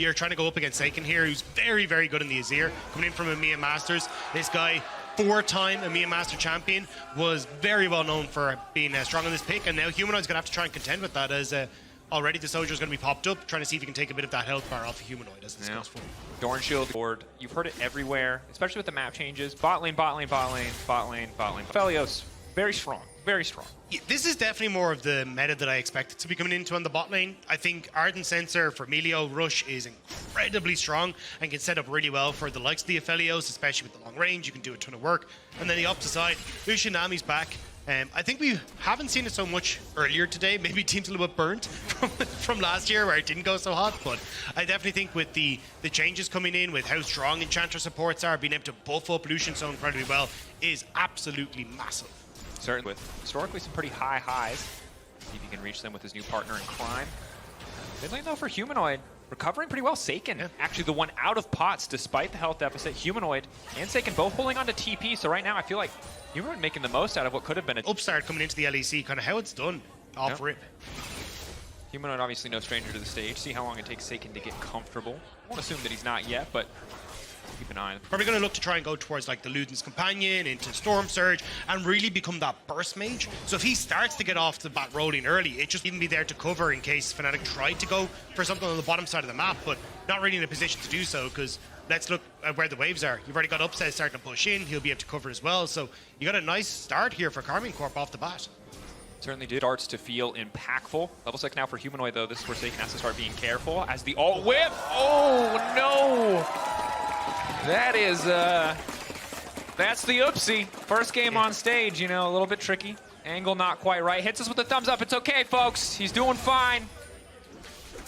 you're trying to go up against Saken here, who's very, very good in the Azir, coming in from EMEA Masters. This guy, 4-time EMEA Master champion, was very well known for being strong on this pick, and now Humanoid's going to have to try and contend with that as already the Soldier's going to be popped up, trying to see if he can take a bit of that health bar off of Humanoid as this goes forward. Dorn Shield board, you've heard it everywhere, especially with the map changes. Bot lane, bot lane, bot lane, bot lane, bot lane. Felios, very strong, very strong. Yeah, this is definitely more of the meta that I expected to be coming into on the bot lane. I think Ardent Sensor for Melio Rush is incredibly strong and can set up really well for the likes of the Aphelios, especially with the long range. You can do a ton of work. And then the opposite side, Lucian Nami's back. I think we haven't seen it so much earlier today. Maybe team's a little bit burnt from last year where it didn't go so hot. But I definitely think with the changes coming in, with how strong Enchanter supports are, being able to buff up Lucian so incredibly well is absolutely massive. Certainly with historically some pretty high highs. See if he can reach them with his new partner in crime. Mid lane though for Humanoid, recovering pretty well. Saken, actually the one out of pots despite the health deficit. Humanoid and Saken both holding on to TP, so right now I feel like Humanoid making the most out of what could have been an upstart coming into the LEC, kind of how it's done off rip. Humanoid obviously no stranger to the stage. See how long it takes Saken to get comfortable. I won't assume that he's not yet, but keep an eye on. Probably going to look to try and go towards like the Luden's Companion, into Storm Surge, and really become that burst mage. So if he starts to get off the bat rolling early, it just even be there to cover in case Fnatic tried to go for something on the bottom side of the map, but not really in a position to do so, because let's look at where the waves are. You've already got Upset starting to push in, he'll be able to cover as well. So you got a nice start here for Karmine Corp off the bat. Certainly did. Starts to feel impactful. Level 6 now for Humanoid though. This is where Saken has to start being careful as the alt whip. Oh no! That is, that's the oopsie. First game on stage, you know, a little bit tricky. Angle not quite right. Hits us with the thumbs up. It's okay, folks. He's doing fine.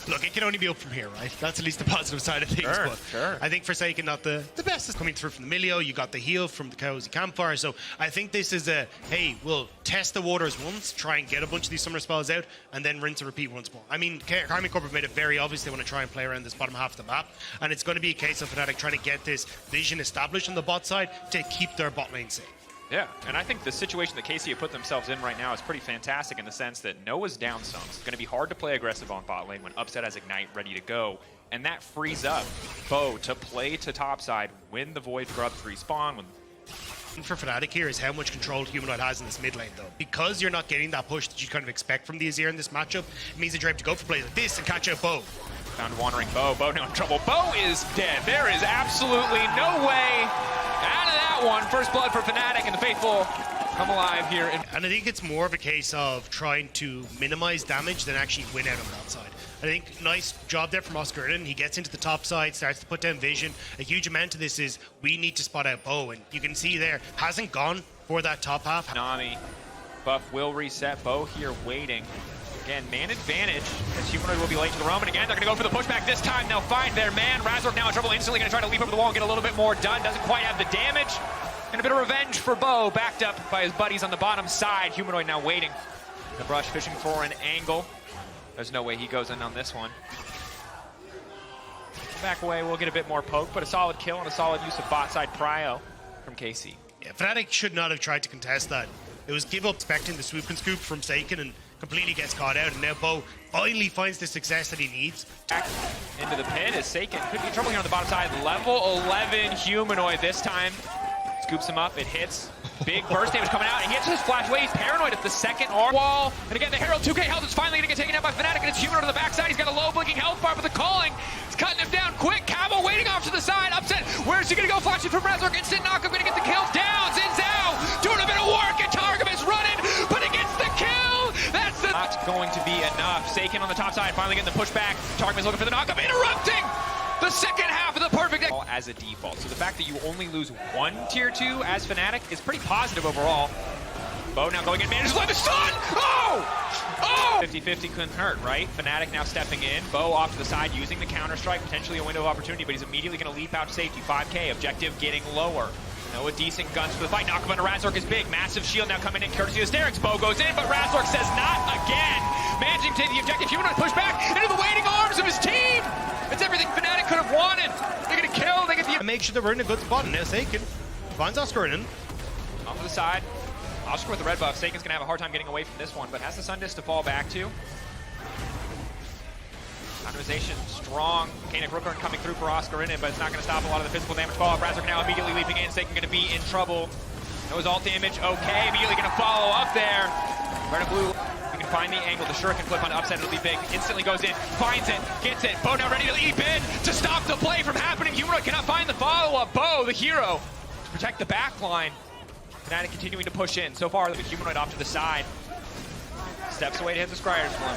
Look, it can only be up from here, right? That's at least the positive side of things. Sure. I think Forsaken, not the best is coming through from the Melio. You got the heal from the Cozy Campfire. So I think this is a, hey, we'll test the waters once, try and get a bunch of these summoner spells out, and then rinse and repeat once more. I mean, Karmine Corp have made it very obvious they want to try and play around this bottom half of the map, and it's going to be a case of Fnatic trying to get this vision established on the bot side to keep their bot lane safe. Yeah, and I think the situation that KC have put themselves in right now is pretty fantastic in the sense that Noah's down some. It's going to be hard to play aggressive on bot lane when Upset has Ignite ready to go. And that frees up Bo to play to topside when the Void Grubs respawn. For Fnatic here is how much control Humanoid has in this mid lane though. Because you're not getting that push that you kind of expect from the Azir in this matchup, it means that you're able to go for plays like this and catch out Bo. Found wandering Bo. Bo now in trouble. Bo is dead. There is absolutely no way out of that one. First blood for Fnatic, and the faithful come alive here. And I think it's more of a case of trying to minimize damage than actually win out on that side. I think nice job there from Oscar. He gets into the top side, starts to put down vision. A huge amount of this is we need to spot out Bo, and you can see there, hasn't gone for that top half. Nami buff will reset. Bo here waiting. Again, man advantage, as Humanoid will be late to the roam, and again, they're going to go for the pushback this time. They'll find their man. Razork now in trouble, instantly going to try to leap over the wall and get a little bit more done. Doesn't quite have the damage. And a bit of revenge for Bo, backed up by his buddies on the bottom side. Humanoid now waiting. The brush fishing for an angle. There's no way he goes in on this one. Back away, we'll get a bit more poke, but a solid kill and a solid use of bot side prio from KC. Yeah, Fnatic should not have tried to contest that. It was give up expecting the swoop and scoop from Saken and completely gets caught out, and now Bo finally finds the success that he needs. Back into the pit as Saken could be in trouble here on the bottom side. Level 11 Humanoid this time. Scoops him up, it hits. Big burst damage coming out, and he hits his flash away. He's paranoid at the second arm wall. And again, the Herald 2K health is finally going to get taken out by Fnatic, and it's Humanoid on the backside. He's got a low blinking health bar, but the calling is cutting him down quick. Cabo waiting off to the side. Upset. Where's he going to go? Flashing from Razork. Instant knock. I'm going to get the kill down. Xin Zhao doing a bit of work, and Targamas running, but he gets the kill. That's the not going to be enough. Saken on the top side, finally getting the pushback. Targamas looking for the knock. Interrupting the second half of the perfect as a default. So the fact that you only lose one tier 2 as Fnatic is pretty positive overall. Bo now going in, manages to let the sun! Oh! 50-50 couldn't hurt, right? Fnatic now stepping in. Bo off to the side using the counter-strike, potentially a window of opportunity, but he's immediately going to leap out to safety. 5K, objective getting lower. Noah decent guns for the fight. Knock him under Razork is big. Massive shield now coming in courtesy of Sterix. Bo goes in, but Razork says not again. Managing to take the objective. Humanoid push back into the waiting arms of his team. It's everything Fnatic could have wanted. They get a kill, they get the... And make sure that we're in a good spot, and now Saken finds Oscar in. Off to the side. Oscar with the red buff. Saken's going to have a hard time getting away from this one, but has the Sun Disc to fall back to. Optimization strong. Kanik Rookhorn coming through for Oscar in it, but it's not going to stop a lot of the physical damage fallout. Razork now immediately leaping in. Saken going to be in trouble. Knows ult damage. Okay, immediately going to follow up there. Red and blue. You can find the angle. The shuriken flip on the upset. It'll be big. Instantly goes in. Finds it. Gets it. Bo now ready to leap in to stop the play from happening. Humanoid cannot find the follow-up. Bo, the hero, to protect the back line. Fnatic continuing to push in. So far, the Humanoid off to the side. Steps away to hit the Scryer's one.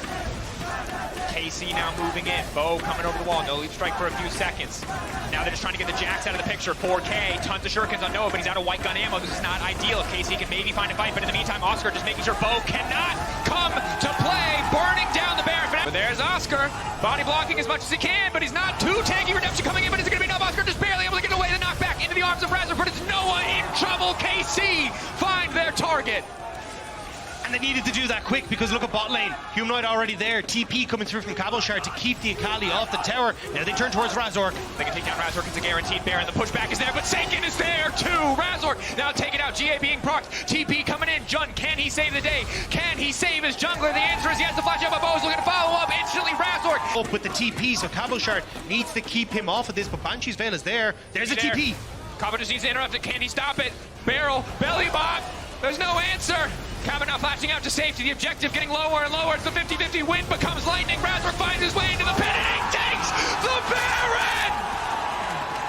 KC now moving in. Bo coming over the wall. No leap strike for a few seconds. Now they're just trying to get the Jax out of the picture. 4K. Tons of shurikens on Noah, but he's out of white gun ammo. This is not ideal. If KC can maybe find a fight, but in the meantime, Oscar just making sure Bo cannot come to play. Burning down the Baron. But there's Oscar. Body blocking as much as he can, but he's not too tanky. Redemption coming in, but is it going to be enough? Oscar just barely able to get away. The knockback into the arms of Razor, but it's Noah in trouble. KC find their target. And they needed to do that quick because look at bot lane. Humanoid already there. TP coming through from Cabochard to keep the Akali off the tower. Now they turn towards Razork. They can take down Razork. It's a guaranteed Baron. The pushback is there, but Saken is there too. Razork now taken out. GA being procced. TP coming in. Jun, can he save the day? Can he save his jungler? The answer is yes. The flash out by Bo is looking to follow up. Instantly Razork. Up with the TP, so Cabochard needs to keep him off of this, but Banshee's Veil is there. There's a TP. Cabo just needs to interrupt it. Can he stop it? Barrel, belly bot. There's no answer. Cabo now flashing out to safety. The objective getting lower and lower. It's the 50-50. Wind becomes lightning. Razork finds his way into the pit and he takes the Baron!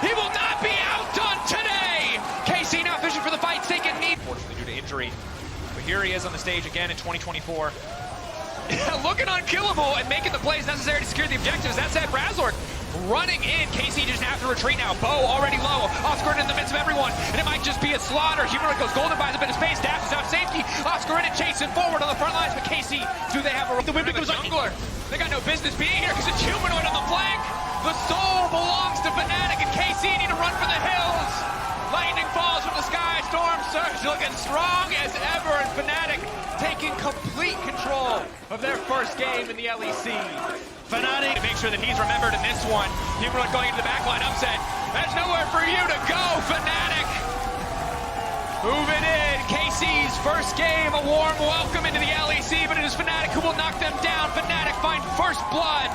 He will not be outdone today! KC now fishing for the fight. Saken need. Unfortunately due to injury. But here he is on the stage again in 2024. Looking unkillable and making the plays necessary to secure the objectives. That said, Razork running in. KC just have to retreat now. Bo already low. Oscar in the midst of everyone. And it might just be a slaughter. Humanoid goes golden, buys a bit of space, dashes out safety. Oscar in it, chasing forward on the front lines. But KC, do they have a the wind becomes jungler? They got no business being here because it's Humanoid on the flank. The soul belongs to Fnatic, and KC need to run for the hills. Lightning falls from the sky. Storm Surge looking strong as ever, and Fnatic taking complete control of their first game in the LEC. Fnatic to make sure that he's remembered in this one. Humanoid going into the backline upset. There's nowhere for you to go, Fnatic. Moving in, KC's first game, a warm welcome into the LEC, but it is Fnatic who will knock them down. Fnatic find first blood.